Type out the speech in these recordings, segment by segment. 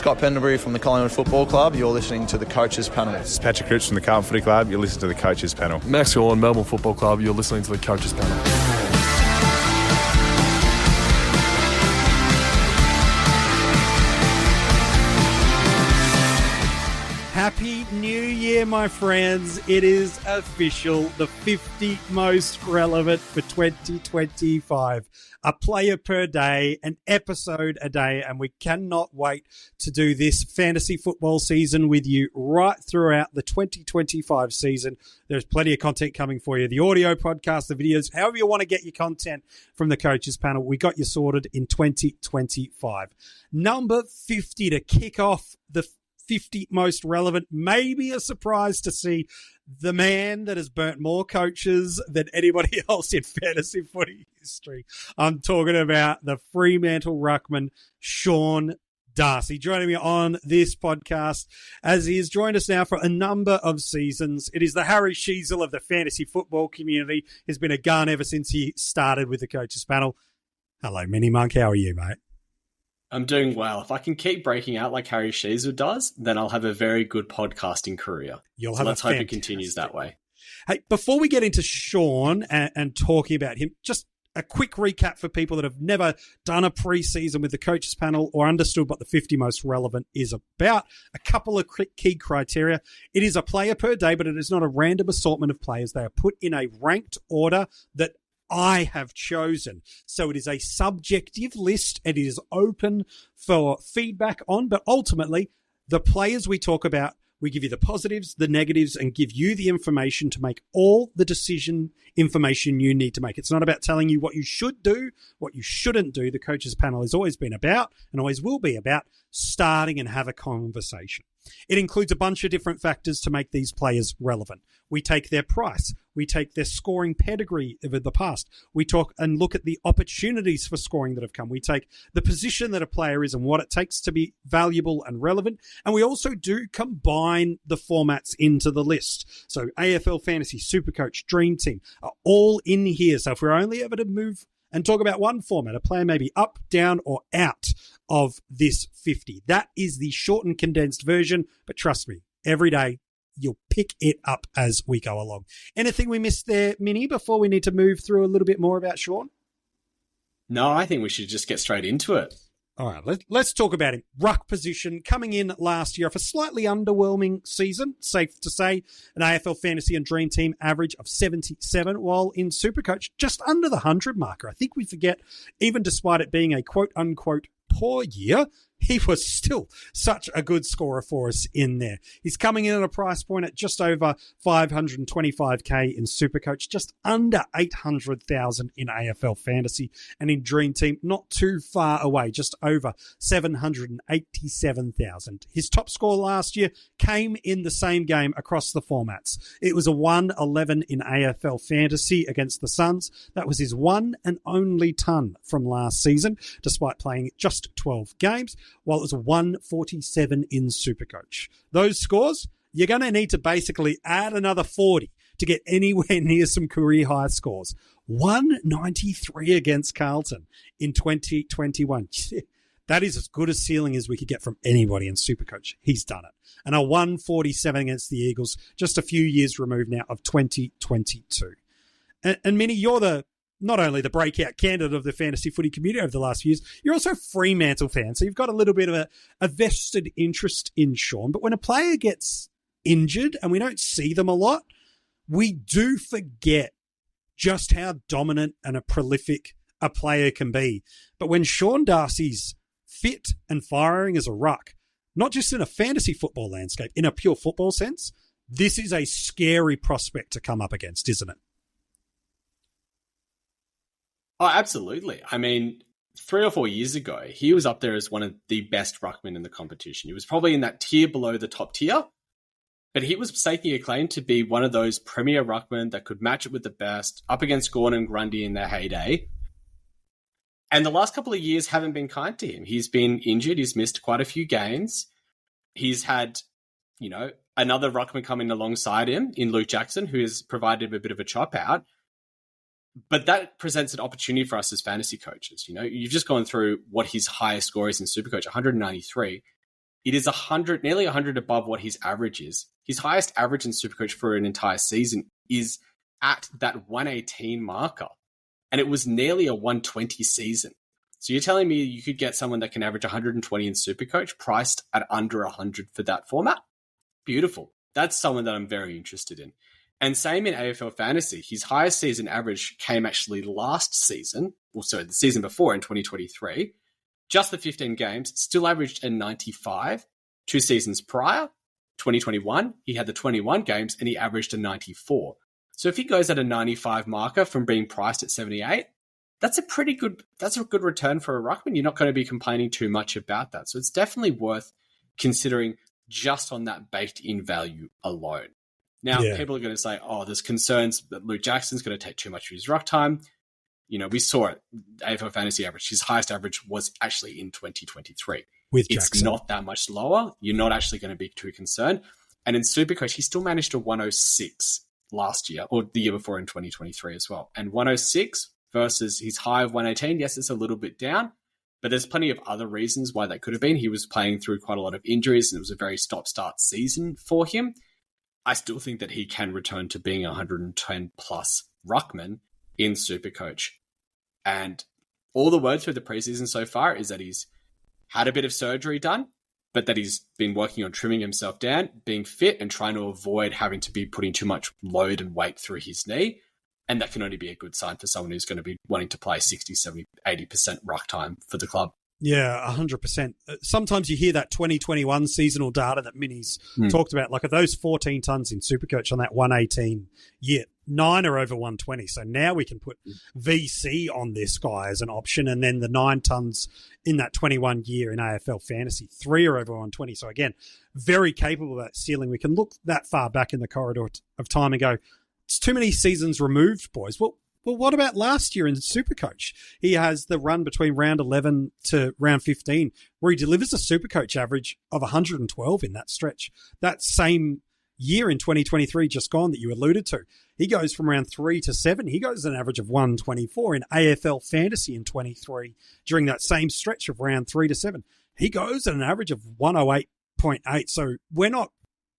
Scott Pendlebury from the Collingwood Football Club. You're listening to the Coaches Panel. This is Patrick Crouch from the Carlton Footy Club. You're listening to the Coaches Panel. Max Gorn, Melbourne Football Club. You're listening to the Coaches Panel. Happy New Year, my friends. It is official, the 50 most relevant for 2025. A player per day, an episode a day, and we cannot wait to do this fantasy football season with you right throughout the 2025 season. There's plenty of content coming for you. The audio podcast, the videos, however you want to get your content from the Coaches Panel, we got you sorted in 2025. Number 50 to kick off the 50 most relevant, maybe a surprise to see the man that has burnt more coaches than anybody else in fantasy footy history. I'm talking about the Fremantle ruckman, Sean Darcy, joining me on this podcast as he has joined us now for a number of seasons. It is the Harry Sheezel of the fantasy football community. He's been a gun ever since he started with the Coaches Panel. Hello, Mini Mink. How are you, mate? I'm doing well. If I can keep breaking out like Harry Sheezel does, then I'll have a very good podcasting career. Let's hope it continues that way. Hey, before we get into Sean and talking about him, just a quick recap for people that have never done a preseason with the Coaches Panel or understood what the 50 most relevant is about. A couple of key criteria. It is a player per day, but it is not a random assortment of players. They are put in a ranked order that I have chosen. So it is a subjective list. It is open for feedback on, but ultimately the players we talk about, we give you the positives, the negatives, and give you the information to make all the decision information you need to make. It's not about telling you what you should do, what you shouldn't do. The Coaches Panel has always been about, and always will be about, starting and have a conversation. It includes a bunch of different factors to make these players relevant. We take their price. We take their scoring pedigree over the past. We talk and look at the opportunities for scoring that have come. We take the position that a player is and what it takes to be valuable and relevant. And we also do combine the formats into the list. So AFL Fantasy, SuperCoach, Dream Team are all in here. So if we're only able to move and talk about one format, a player may be up, down, or out of this 50. That is the shortened, condensed version. But trust me, every day you'll pick it up as we go along. Anything we missed there, Minnie, before we need to move through a little bit more about Sean? No, I think we should just get straight into it. All right, let's talk about him. Ruck position, coming in last year off a slightly underwhelming season, safe to say. An AFL Fantasy and Dream Team average of 77, while in SuperCoach, just under the 100 marker. I think we forget, even despite it being a quote-unquote poor year, he was still such a good scorer for us in there. He's coming in at a price point at just over 525k in SuperCoach, just under 800,000 in AFL Fantasy, and in Dream Team, not too far away, just over 787,000. His top score last year came in the same game across the formats. It was a 111 in AFL Fantasy against the Suns. That was his one and only ton from last season, despite playing just 12 games. While it was a 147 in SuperCoach. Those scores, you're going to need to basically add another 40 to get anywhere near some career high scores. 193 against Carlton in 2021. That is as good a ceiling as we could get from anybody in SuperCoach. He's done it. And a 147 against the Eagles, just a few years removed now of 2022. And Minnie, you're not only the breakout candidate of the fantasy footy community over the last few years, you're also a Fremantle fan. So you've got a little bit of a vested interest in Sean. But when a player gets injured and we don't see them a lot, we do forget just how dominant and a prolific a player can be. But when Sean Darcy's fit and firing as a ruck, not just in a fantasy football landscape, in a pure football sense, this is a scary prospect to come up against, isn't it? Oh, absolutely. I mean, 3 or 4 years ago, he was up there as one of the best ruckmen in the competition. He was probably in that tier below the top tier, but he was staking a claim to be one of those premier ruckmen that could match it with the best, up against Gordon and Grundy in their heyday. And the last couple of years haven't been kind to him. He's been injured. He's missed quite a few games. He's had, another ruckman coming alongside him in Luke Jackson, who has provided him a bit of a chop out. But that presents an opportunity for us as fantasy coaches. You've just gone through what his highest score is in SuperCoach, 193. It is nearly 100 above what his average is. His highest average in SuperCoach for an entire season is at that 118 marker. And it was nearly a 120 season. So you're telling me you could get someone that can average 120 in SuperCoach priced at under 100 for that format? Beautiful. That's someone that I'm very interested in. And same in AFL Fantasy. His highest season average came actually last season, the season before in 2023. Just the 15 games, still averaged a 95. 2 seasons prior, 2021, he had the 21 games and he averaged a 94. So if he goes at a 95 marker from being priced at 78, that's a good return for a ruckman. You're not going to be complaining too much about that. So it's definitely worth considering just on that baked-in value alone. Now, people are going to say, there's concerns that Luke Jackson's going to take too much of his ruck time. We saw it. AFL Fantasy average, his highest average was actually in 2023. It's not that much lower. You're not actually going to be too concerned. And in SuperCoach, he still managed a 106 last year, or the year before in 2023 as well. And 106 versus his high of 118, yes, it's a little bit down, but there's plenty of other reasons why that could have been. He was playing through quite a lot of injuries, and it was a very stop-start season for him. I still think that he can return to being a 110-plus ruckman in SuperCoach. And all the word through the preseason so far is that he's had a bit of surgery done, but that he's been working on trimming himself down, being fit, and trying to avoid having to be putting too much load and weight through his knee. And that can only be a good sign for someone who's going to be wanting to play 60, 70, 80% ruck time for the club. Yeah, 100%. Sometimes you hear that 2021 seasonal data that Mini's talked about, like of those 14 tons in SuperCoach on that 118 year, 9 are over 120. So now we can put VC on this guy as an option, and then the 9 tons in that 21 year in AFL Fantasy, 3 are over 120. So again, very capable of that ceiling. We can look that far back in the corridor of time and go, it's too many seasons removed, boys. Well, what about last year in SuperCoach? He has the run between round 11 to round 15 where he delivers a SuperCoach average of 112 in that stretch. That same year in 2023 just gone that you alluded to, he goes from round 3 to 7. He goes an average of 124 in AFL Fantasy in 23 during that same stretch of round 3 to 7. He goes at an average of 108.8. So we're not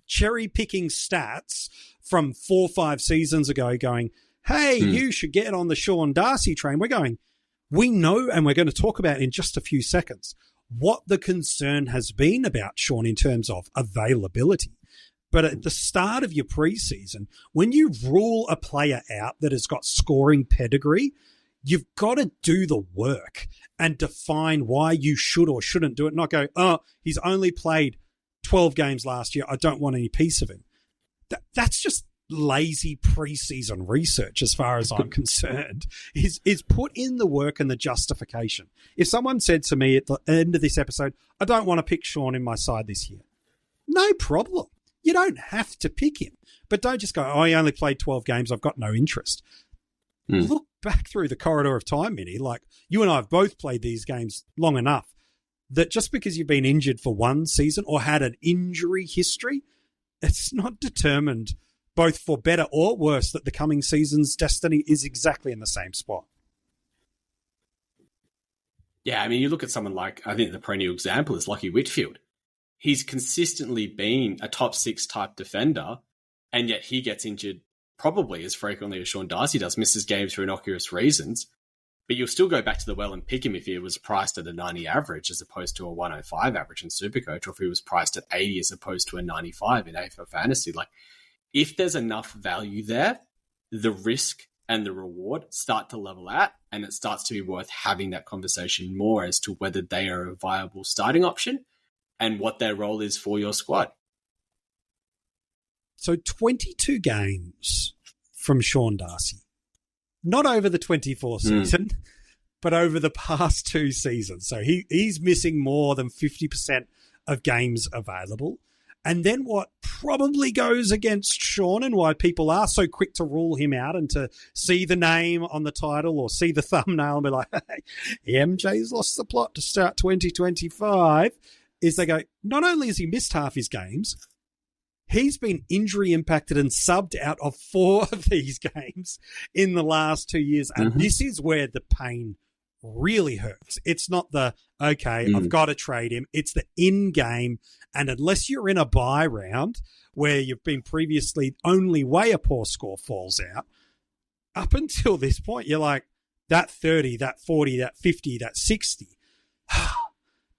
cherry-picking stats from 4 or 5 seasons ago going, hey, you should get on the Sean Darcy train. We're going, we know, and we're going to talk about in just a few seconds, what the concern has been about Sean in terms of availability. But at the start of your preseason, when you rule a player out that has got scoring pedigree, you've got to do the work and define why you should or shouldn't do it, not go, he's only played 12 games last year. I don't want any piece of him. That's just lazy preseason research as far as I'm concerned, is put in the work and the justification. If someone said to me at the end of this episode, I don't want to pick Sean in my side this year, no problem. You don't have to pick him, but don't just go, he only played 12 games, I've got no interest. Look back through the corridor of time, Minnie. Like, you and I have both played these games long enough that just because you've been injured for one season or had an injury history, it's not determined both for better or worse that the coming season's destiny is exactly in the same spot. Yeah, I mean, you look at someone like, I think the perennial example is Lachie Whitfield. He's consistently been a top 6 type defender, and yet he gets injured probably as frequently as Sean Darcy does, misses games for innocuous reasons. But you'll still go back to the well and pick him if he was priced at a 90 average as opposed to a 105 average in SuperCoach, or if he was priced at 80 as opposed to a 95 in AFL Fantasy. Like, if there's enough value there, the risk and the reward start to level out, and it starts to be worth having that conversation more as to whether they are a viable starting option and what their role is for your squad. So 22 games from Sean Darcy. Not over the 24 season, but over the past 2 seasons. So he's missing more than 50% of games available. And then what probably goes against Sean and why people are so quick to rule him out and to see the name on the title or see the thumbnail and be like, hey, MJ's lost the plot to start 2025, is they go, not only has he missed half his games, he's been injury impacted and subbed out of 4 of these games in the last 2 years. And this is where the pain really hurts. It's not the, okay, I've got to trade him. It's the in-game. And unless you're in a bye round where you've been previously only way a poor score falls out, up until this point, you're like, that 30, that 40, that 50, that 60.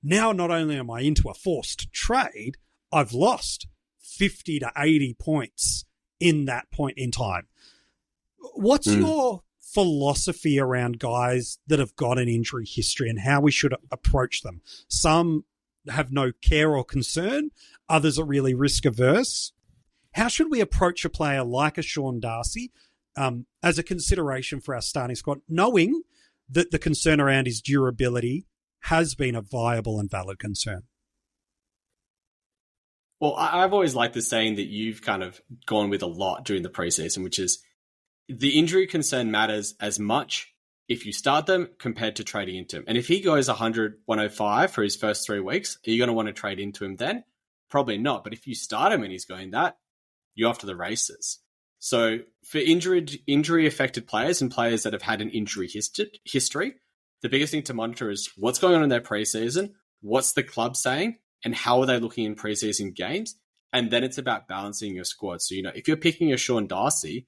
Now, not only am I into a forced trade, I've lost 50 to 80 points in that point in time. What's your philosophy around guys that have got an injury history and how we should approach them? Some have no care or concern. Others are really risk averse. How should we approach a player like a Sean Darcy as a consideration for our starting squad, knowing that the concern around his durability has been a viable and valid concern? Well, I've always liked the saying that you've kind of gone with a lot during the preseason, which is the injury concern matters as much if you start them compared to trading into him. And if he goes 100, 105 for his first 3 weeks, are you going to want to trade into him then? Probably not. But if you start him and he's going that, you're off to the races. So for injury-affected players and players that have had an injury history, the biggest thing to monitor is what's going on in their preseason, what's the club saying, and how are they looking in preseason games? And then it's about balancing your squad. So, if you're picking a Sean Darcy,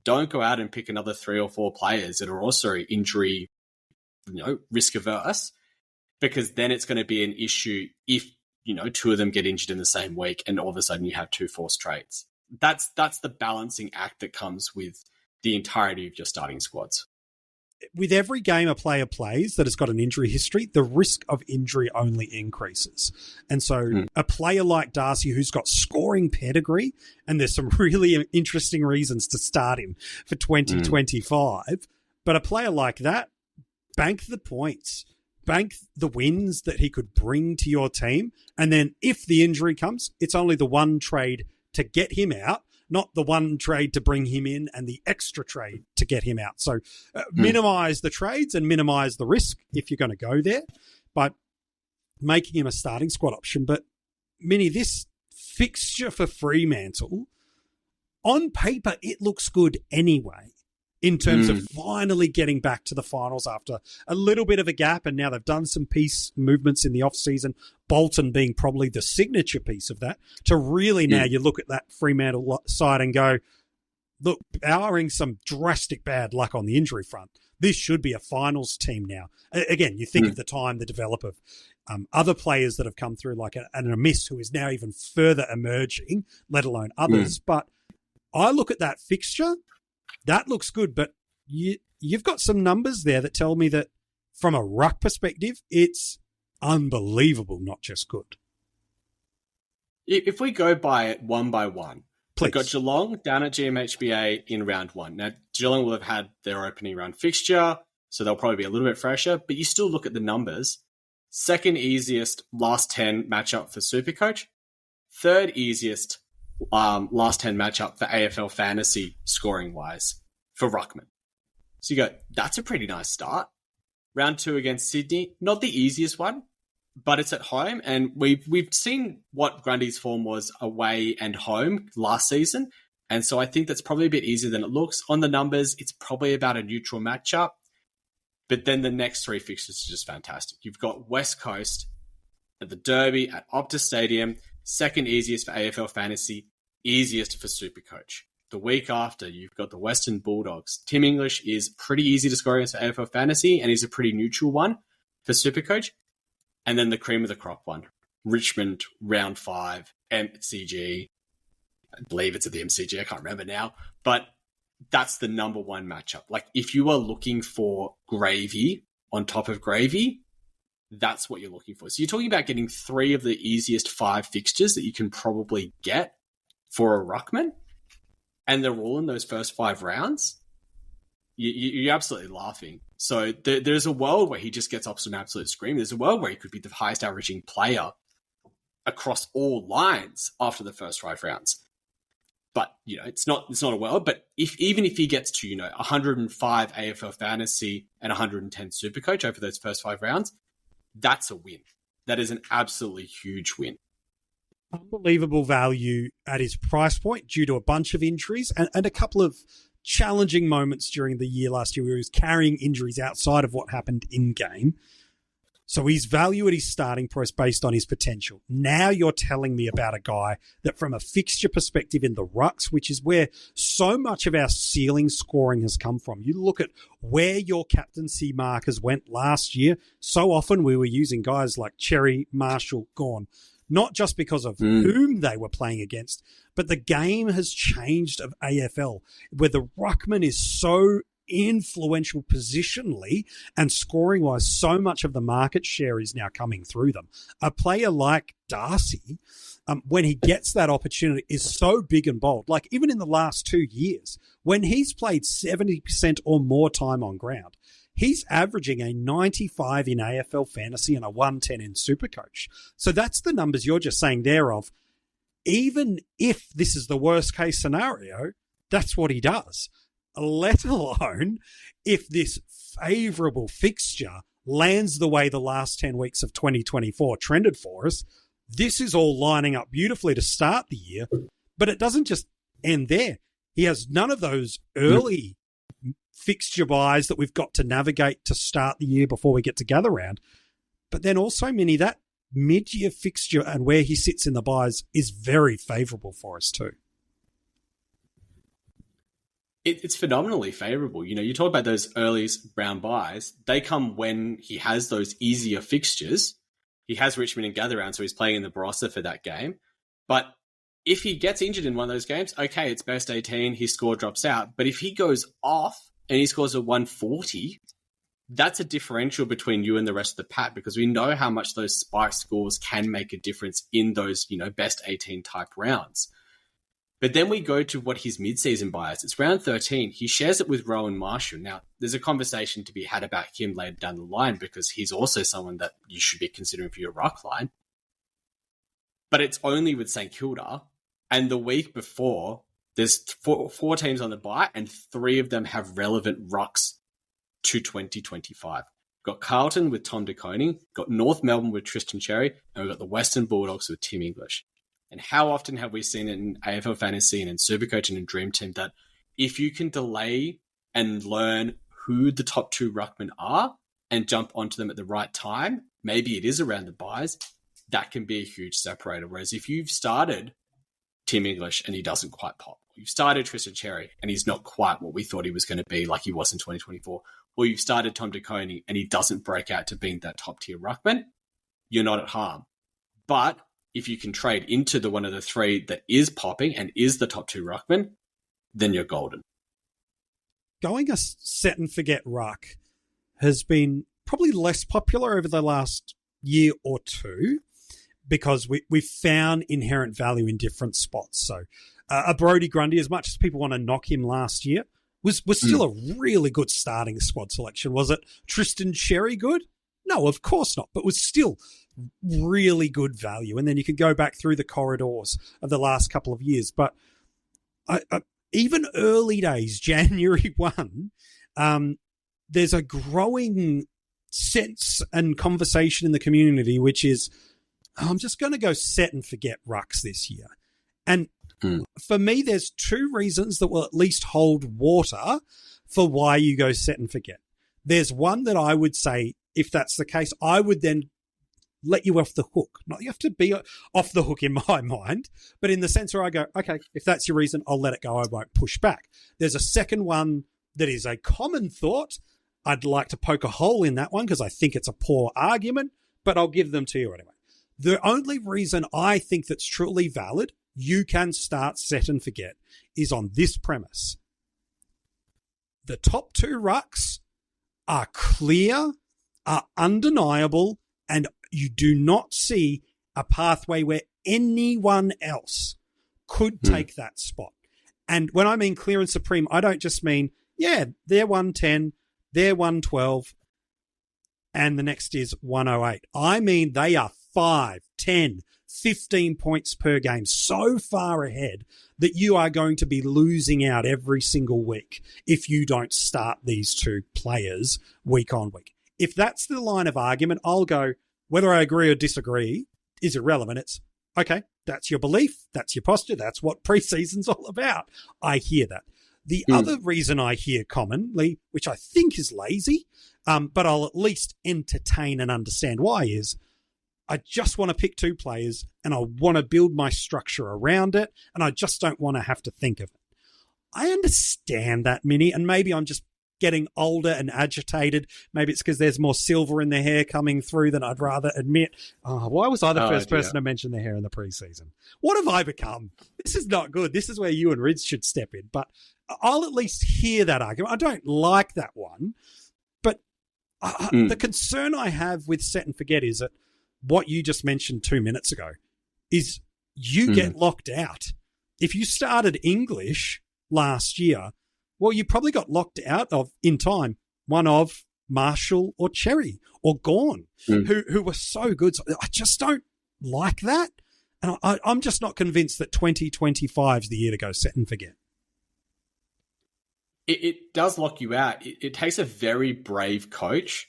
don't go out and pick another 3 or 4 players that are also injury, risk averse, because then it's going to be an issue if, 2 of them get injured in the same week and all of a sudden you have 2 forced trades. That's the balancing act that comes with the entirety of your starting squads. With every game a player plays that has got an injury history, the risk of injury only increases. And so a player like Darcy, who's got scoring pedigree, and there's some really interesting reasons to start him for 2025, but a player like that, bank the points, bank the wins that he could bring to your team. And then if the injury comes, it's only the one trade to get him out, not the one trade to bring him in and the extra trade to get him out. So minimize the trades and minimize the risk if you're going to go there, but making him a starting squad option. But Mini, this fixture for Fremantle, on paper, it looks good anyway in terms of finally getting back to the finals after a little bit of a gap. And now they've done some piece movements in the off-season, Bolton being probably the signature piece of that, to really now you look at that Fremantle side and go, look, barring some drastic bad luck on the injury front, this should be a finals team now. Again, you think of the time, the develop of other players that have come through, like an Amiss, who is now even further emerging, let alone others. But I look at that fixture, that looks good, but you've got some numbers there that tell me that from a ruck perspective, it's unbelievable, not just good. If we go by it one by one, please. We've got Geelong down at GMHBA in round 1. Now, Geelong will have had their opening round fixture, so they'll probably be a little bit fresher, but you still look at the numbers. Second easiest last 10 matchup for SuperCoach. Third easiest last 10 matchup for AFL Fantasy scoring-wise for Ruckman. So you go, that's a pretty nice start. Round 2 against Sydney, not the easiest one, but it's at home, and we've seen what Grundy's form was away and home last season, and so I think that's probably a bit easier than it looks. On the numbers, it's probably about a neutral matchup, but then the next 3 fixtures are just fantastic. You've got West Coast at the Derby at Optus Stadium, second easiest for AFL Fantasy, easiest for SuperCoach. The week after, you've got the Western Bulldogs. Tim English is pretty easy to score against for AFL Fantasy, and he's a pretty neutral one for SuperCoach. And then the cream of the crop one, Richmond, round 5, MCG. I believe it's at the MCG. I can't remember now. But that's the number one matchup. Like, if you are looking for gravy on top of gravy, that's what you're looking for. So you're talking about getting 3 of the easiest 5 fixtures that you can probably get for a ruckman, and they're all in those first 5 rounds. You're absolutely laughing. So there's a world where he just gets up to an absolute scream. There's a world where he could be the highest averaging player across all lines after the first 5 rounds. But, it's not a world. But even if he gets to, 105 AFL Fantasy and 110 SuperCoach over those first 5 rounds, that's a win. That is an absolutely huge win. Unbelievable value at his price point due to a bunch of injuries and a couple of challenging moments during the year last year where he was carrying injuries outside of what happened in game. So he's valued his starting price based on his potential. Now you're telling me about a guy that from a fixture perspective in the rucks, which is where so much of our ceiling scoring has come from. You look at where your captaincy markers went last year. So often we were using guys like Cherry, Marshall, Gawn, not just because of whom they were playing against, but the game has changed of AFL, where the ruckman is so influential positionally and scoring wise. So much of the market share is now coming through them. A player like Darcy, when he gets that opportunity, is so big and bold. Like even in the last 2 years, when he's played 70% or more time on ground, he's averaging a 95 in AFL Fantasy and a 110 in SuperCoach. So that's the numbers you're just saying there of, even if this is the worst case scenario, that's what he does. Let alone if this favourable fixture lands the way the last 10 weeks of 2024 trended for us. This is all lining up beautifully to start the year, but it doesn't just end there. He has none of those early fixture buys that we've got to navigate to start the year before we get to gather round. But then also, Mini, that mid-year fixture and where he sits in the buys is very favourable for us too. It's phenomenally favourable. You know, you talk about those early round buys. They come when he has those easier fixtures. He has Richmond and gather round, so he's playing in the Barossa for that game. But if he gets injured in one of those games, okay, it's best 18, his score drops out. But if he goes off and he scores a 140, that's a differential between you and the rest of the pack, because we know how much those spike scores can make a difference in those, you know, best 18 type rounds. But then we go to what his mid-season buy is. It's round 13. He shares it with Rowan Marshall. Now, there's a conversation to be had about him later down the line, because he's also someone that you should be considering for your ruck line. But it's only with St Kilda. And the week before, there's four teams on the buy, and 3 of them have relevant rucks to 2025. Got Carlton with Tom De Koning, got North Melbourne with Tristan Cherry, and we've got the Western Bulldogs with Tim English. And how often have we seen it in AFL Fantasy and in SuperCoach and in Dream Team that if you can delay and learn who the top 2 ruckmen are and jump onto them at the right time, maybe it is around the buys, that can be a huge separator. Whereas if you've started Tim English and he doesn't quite pop, or you've started Tristan Cherry and he's not quite what we thought he was going to be like he was in 2024, or you've started Tom De Koning and he doesn't break out to being that top tier ruckman, you're not at harm. But if you can trade into the one of the 3 that is popping and is the top 2 ruckman, then you're golden. Going a set and forget ruck has been probably less popular over the last year or two, because we've found inherent value in different spots. So a Brodie Grundy, as much as people want to knock him last year, was still a really good starting squad selection. Was it Tristan Cherry good? No, of course not, but was still really good value. And then you can go back through the corridors of the last couple of years. But even early days, January 1, there's a growing sense and conversation in the community, which is, I'm just going to go set and forget rucks this year. And for me, there's 2 reasons that will at least hold water for why you go set and forget. There's one that I would say, if that's the case, I would then let you off the hook. Not you have to be off the hook in my mind, but in the sense where I go, okay, if that's your reason, I'll let it go. I won't push back. There's a second one that is a common thought. I'd like to poke a hole in that one because I think it's a poor argument, but I'll give them to you anyway. The only reason I think that's truly valid, you can start set and forget, is on this premise. The top 2 rucks are clear, are undeniable, and you do not see a pathway where anyone else could take that spot. And when I mean clear and supreme, I don't just mean, yeah, they're 110, they're 112, and the next is 108. I mean they are 5, 10, 15 points per game, so far ahead that you are going to be losing out every single week if you don't start these 2 players week on week. If that's the line of argument, I'll go, whether I agree or disagree is irrelevant. It's, okay, that's your belief, that's your posture, that's what preseason's all about. I hear that. The other reason I hear commonly, which I think is lazy, but I'll at least entertain and understand why, is I just want to pick 2 players and I want to build my structure around it, and I just don't want to have to think of it. I understand that, Mini, and maybe I'm just getting older and agitated. Maybe it's because there's more silver in the hair coming through than I'd rather admit. Oh, why was I the first person to mention the hair in the preseason? What have I become? This is not good. This is where you and Rids should step in. But I'll at least hear that argument. I don't like that one. But the concern I have with set and forget is that what you just mentioned 2 minutes ago is you get locked out. If you started English last year, well, you probably got locked out of, in time, one of Marshall or Cherry or Gawn, who were so good. So I just don't like that. And I'm just not convinced that 2025 is the year to go set and forget. It does lock you out. It takes a very brave coach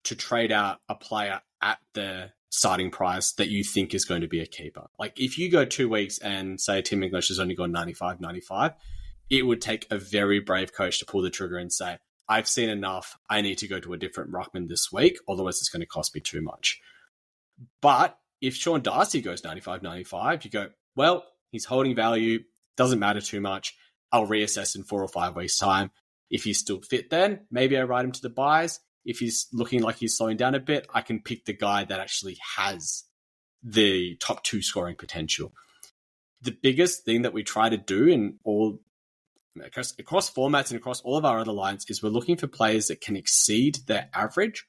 to trade out a player at the starting price that you think is going to be a keeper. Like if you go 2 weeks and say Tim English has only gone 95, it would take a very brave coach to pull the trigger and say, I've seen enough. I need to go to a different ruckman this week. Otherwise, it's going to cost me too much. But if Sean Darcy goes 95, you go, well, he's holding value. Doesn't matter too much. I'll reassess in 4 or 5 weeks' time. If he's still fit then, maybe I ride him to the buys. If he's looking like he's slowing down a bit, I can pick the guy that actually has the top 2 scoring potential. The biggest thing that we try to do in all across formats and across all of our other lines is we're looking for players that can exceed their average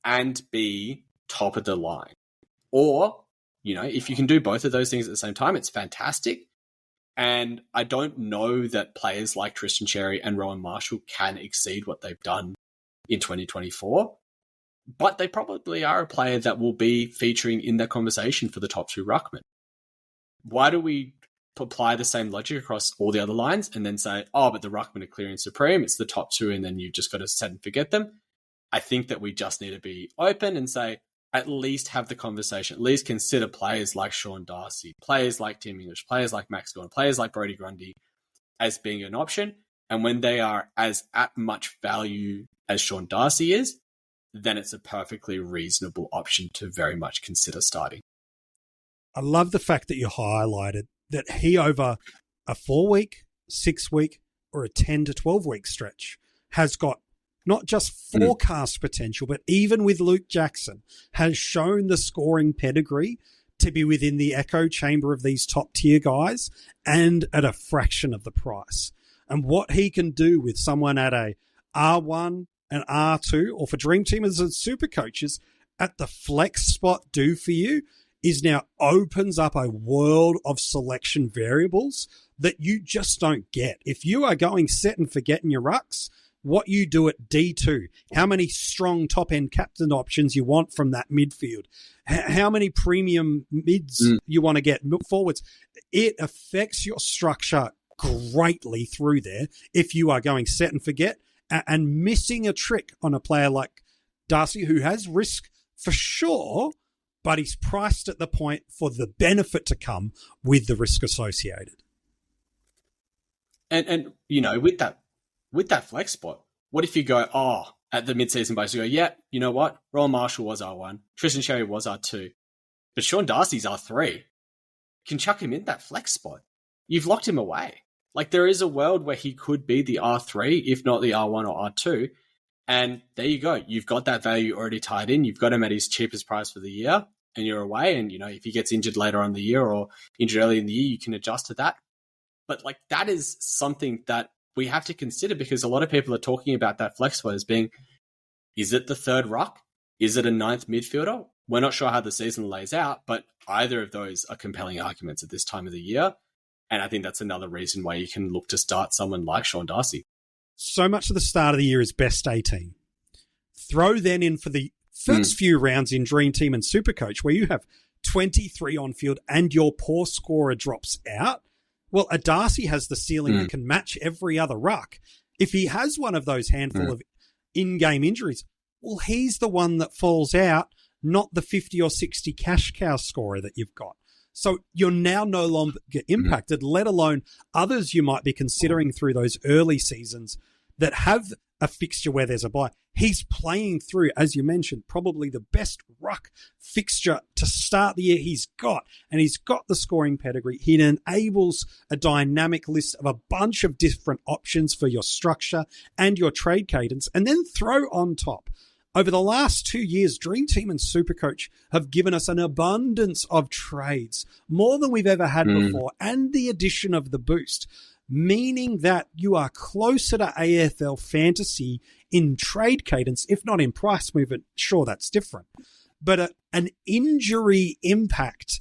and be top of the line. Or, if you can do both of those things at the same time, it's fantastic. And I don't know that players like Tristan Cherry and Rowan Marshall can exceed what they've done in 2024, but they probably are a player that will be featuring in that conversation for the top 2 ruckmen. Why do we apply the same logic across all the other lines and then say, oh, but the ruckmen are clearing supreme, it's the top 2, and then you've just got to set and forget them? I think that we just need to be open and say, at least have the conversation, at least consider players like Sean Darcy, players like Tim English, players like Max Gawn, players like Brodie Grundy as being an option. And when they are as at much value as Sean Darcy is, then it's a perfectly reasonable option to very much consider starting. I love the fact that you highlighted that he, over a 4-week, 6-week, or a 10 to 12-week stretch, has got not just forecast potential, but even with Luke Jackson, has shown the scoring pedigree to be within the echo chamber of these top-tier guys and at a fraction of the price. And what he can do with someone at a R1 and R2, or for Dream Teamers and SuperCoaches, at the flex spot do for you, is now opens up a world of selection variables that you just don't get. If you are going set and forget in your rucks, what you do at D2, how many strong top-end captain options you want from that midfield, how many premium mids you want to get forwards, it affects your structure greatly through there if you are going set and forget and missing a trick on a player like Darcy, who has risk for sure, but he's priced at the point for the benefit to come with the risk associated. And with that flex spot, what if you go, at the mid-season base, you go, yeah, you know what? Rowan Marshall was R1, Tristan Cherry was R2, but Sean Darcy's R3. You can chuck him in that flex spot. You've locked him away. Like, there is a world where he could be the R3, if not the R1 or R2. And there you go. You've got that value already tied in. You've got him at his cheapest price for the year, and you're away. And, if he gets injured later on in the year or injured early in the year, you can adjust to that. But, that is something that we have to consider, because a lot of people are talking about that flex spot as being, is it the third ruck? Is it a ninth midfielder? We're not sure how the season lays out, but either of those are compelling arguments at this time of the year. And I think that's another reason why you can look to start someone like Sean Darcy. So much of the start of the year is best 18. Throw then in for the first few rounds in Dream Team and SuperCoach, where you have 23 on field and your poor scorer drops out. Well, a Darcy has the ceiling that can match every other ruck. If he has one of those handful of in-game injuries, well, he's the one that falls out, not the 50 or 60 cash cow scorer that you've got. So you're now no longer impacted, let alone others you might be considering through those early seasons that have a fixture where there's a bye. He's playing through, as you mentioned, probably the best ruck fixture to start the year he's got. And he's got the scoring pedigree. He enables a dynamic list of a bunch of different options for your structure and your trade cadence. And then throw on top, over the last 2 years, Dream Team and SuperCoach have given us an abundance of trades, more than we've ever had before, and the addition of the boost, meaning that you are closer to AFL Fantasy in trade cadence, if not in price movement. Sure, that's different. But an injury impact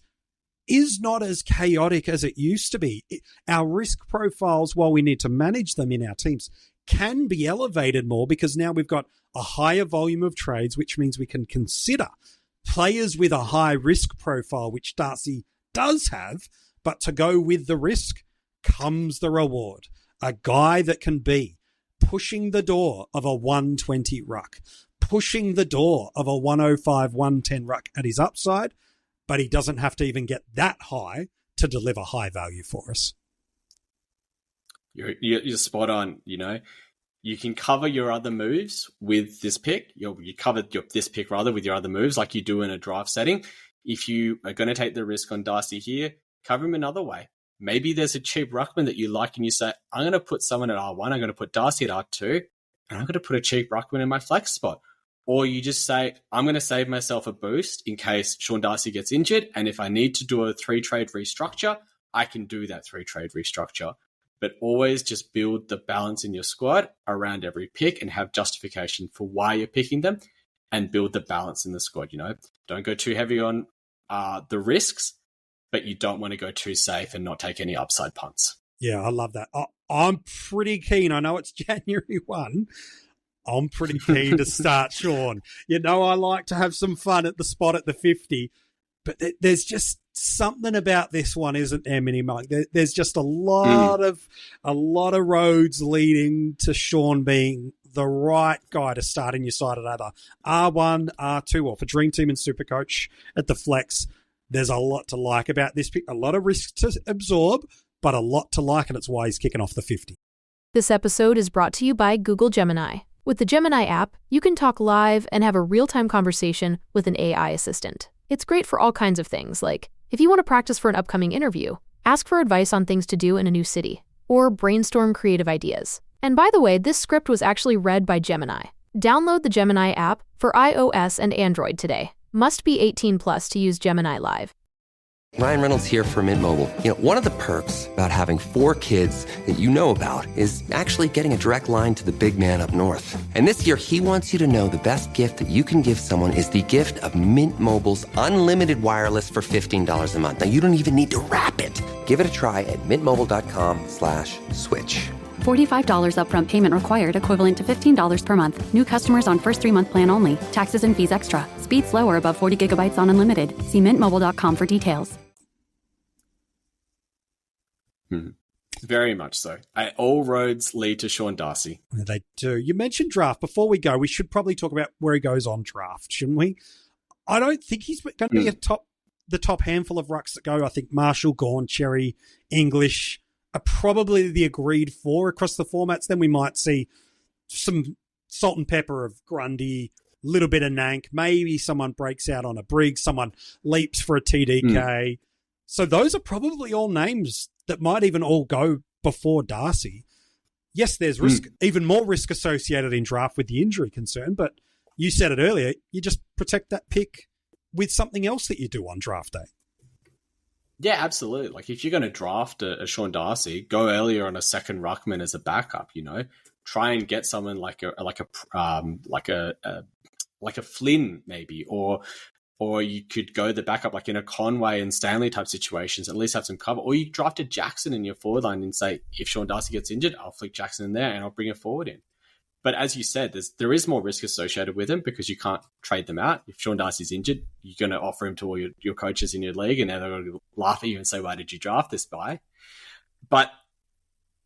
is not as chaotic as it used to be. Our risk profiles, while we need to manage them in our teams, can be elevated more because now we've got a higher volume of trades, which means we can consider players with a high risk profile, which Darcy does have, but to go with the risk comes the reward. A guy that can be pushing the door of a 120 ruck, pushing the door of a 105, 110 ruck at his upside, but he doesn't have to even get that high to deliver high value for us. You're spot on. You know, you can cover your other moves with this pick. You covered this pick rather with your other moves, like you do in a draft setting. If you are going to take the risk on Darcy here, cover him another way. Maybe there's a cheap ruckman that you like, and you say, I'm going to put someone at R1, I'm going to put Darcy at R2, and I'm going to put a cheap ruckman in my flex spot. Or you just say, I'm going to save myself a boost in case Sean Darcy gets injured, and if I need to do a 3-trade restructure, I can do that 3-trade restructure. But always just build the balance in your squad around every pick and have justification for why you're picking them, and build the balance in the squad. You know, don't go too heavy on the risks, but you don't want to go too safe and not take any upside punts. Yeah, I love that. I'm pretty keen. I know it's January 1. I'm pretty keen to start Sean. You know, I like to have some fun at the spot at the 50, but there's just something about this one, isn't there, Mini Mink? There's just a lot of roads leading to Sean being the right guy to start in your side at either R1, R2, or for Dream Team and SuperCoach at the flex. There's a lot to like about this pick, a lot of risk to absorb, but a lot to like, and it's why he's kicking off the 50. This episode is brought to you by Google Gemini. With the Gemini app, you can talk live and have a real-time conversation with an AI assistant. It's great for all kinds of things, like if you want to practice for an upcoming interview, ask for advice on things to do in a new city, or brainstorm creative ideas. And by the way, this script was actually read by Gemini. Download the Gemini app for iOS and Android today. Must be 18 plus to use Gemini Live. Ryan Reynolds here for Mint Mobile. You know, one of the perks about having 4 kids that you know about is actually getting a direct line to the big man up north. And this year, he wants you to know the best gift that you can give someone is the gift of Mint Mobile's unlimited wireless for $15 a month. Now, you don't even need to wrap it. Give it a try at mintmobile.com/switch. $45 upfront payment required, equivalent to $15 per month. New customers on first 3-month plan only. Taxes and fees extra. Speed slower above 40 gigabytes on unlimited. See mintmobile.com for details. Very much so. All roads lead to Sean Darcy. They do. You mentioned draft. Before we go, we should probably talk about where he goes on draft, shouldn't we? I don't think he's going to be the top handful of rucks that go. I think Marshall, Gawn, Cherry, English are probably the agreed 4 across the formats. Then we might see some salt and pepper of Grundy, little bit of Nank. Maybe someone breaks out on a Briggs. Someone leaps for a TDK. So those are probably all names that might even all go before Darcy. Yes, there's risk, even more risk associated in draft with the injury concern, but you said it earlier, you just protect that pick with something else that you do on draft day. Yeah, absolutely. Like if you're going to draft a Sean Darcy, go earlier on a second ruckman as a backup. You know, try and get someone like a Flynn maybe, or you could go the backup like in a Conway and Stanley type situations, at least have some cover. Or you drafted Jackson in your forward line and say, if Sean Darcy gets injured, I'll flick Jackson in there and I'll bring a forward in. But as you said, there is more risk associated with him because you can't trade them out. If Sean Darcy's injured, you're going to offer him to all your coaches in your league, and they're going to laugh at you and say, why did you draft this guy? But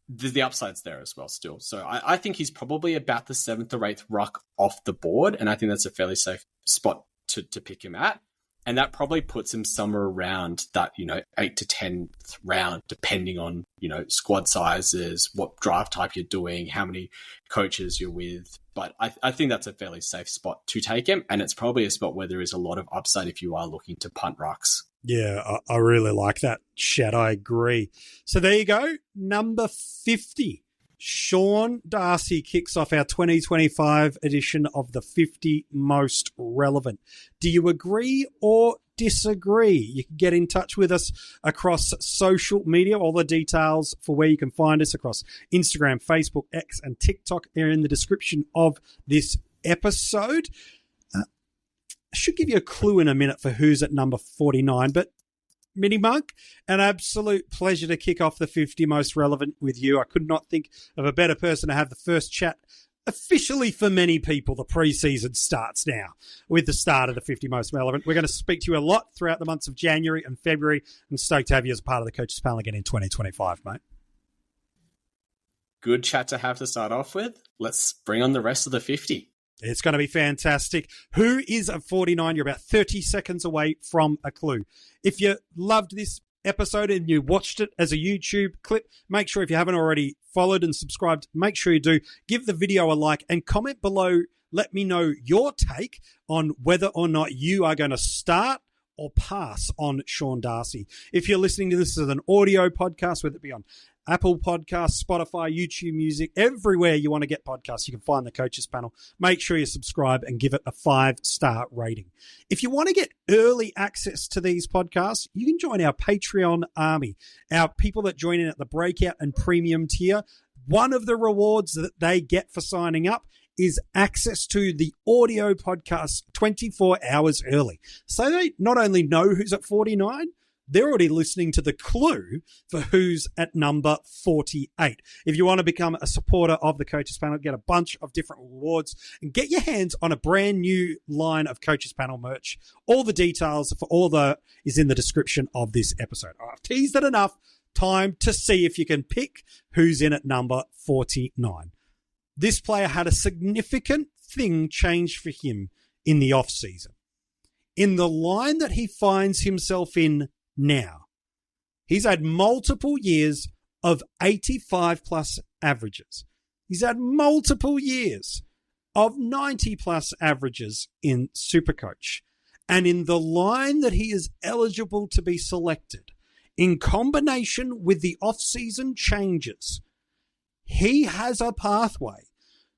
the upside's there as well still. So I think he's probably about the 7th or 8th ruck off the board, and I think that's a fairly safe spot to pick him at. And that probably puts him somewhere around that, 8 to 10th round, depending on, squad sizes, what draft type you're doing, how many coaches you're with. But I think that's a fairly safe spot to take him. And it's probably a spot where there is a lot of upside if you are looking to punt rucks. Yeah, I really like that, Shad. I agree. So there you go. Number 50. Sean Darcy kicks off our 2025 edition of the 50 Most Relevant. Do you agree or disagree? You can get in touch with us across social media. All the details for where you can find us across Instagram, Facebook, X, and TikTok are in the description of this episode. I should give you a clue in a minute for who's at number 49, but Mini Mink, an absolute pleasure to kick off the 50 Most Relevant with you. I could not think of a better person to have the first chat. Officially, for many people, the preseason starts now with the start of the 50 Most Relevant. We're going to speak to you a lot throughout the months of January and February. I'm stoked to have you as part of the Coaches Panel again in 2025, mate. Good chat to have to start off with. Let's bring on the rest of the 50. It's going to be fantastic. Who is at 49? You're about 30 seconds away from a clue. If you loved this episode and you watched it as a YouTube clip, make sure if you haven't already followed and subscribed, make sure you do. Give the video a like and comment below. Let me know your take on whether or not you are going to start or pass on Sean Darcy. If you're listening to this as an audio podcast, whether it be on Apple Podcasts, Spotify, YouTube Music, everywhere you want to get podcasts, you can find the Coaches Panel. Make sure you subscribe and give it a 5-star rating. If you want to get early access to these podcasts, you can join our Patreon army. Our people that join in at the breakout and premium tier, one of the rewards that they get for signing up is access to the audio podcast 24 hours early. So they not only know who's at 49, they're already listening to the clue for who's at number 48. If you want to become a supporter of the Coaches Panel, get a bunch of different rewards and get your hands on a brand new line of Coaches Panel merch. All the details for all that is in the description of this episode. I've teased it enough. Time to see if you can pick who's in at number 49. This player had a significant thing changed for him in the off-season. In the line that he finds himself in now, he's had multiple years of 85-plus averages. He's had multiple years of 90-plus averages in SuperCoach. And in the line that he is eligible to be selected, in combination with the off-season changes, he has a pathway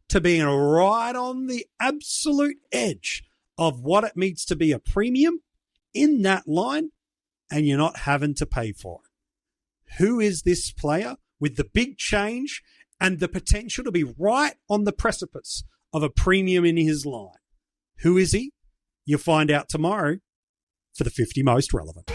to being right on the absolute edge of what it means to be a premium in that line, and you're not having to pay for it. Who is this player with the big change and the potential to be right on the precipice of a premium in his line? Who is he? You'll find out tomorrow for the 50 Most Relevant.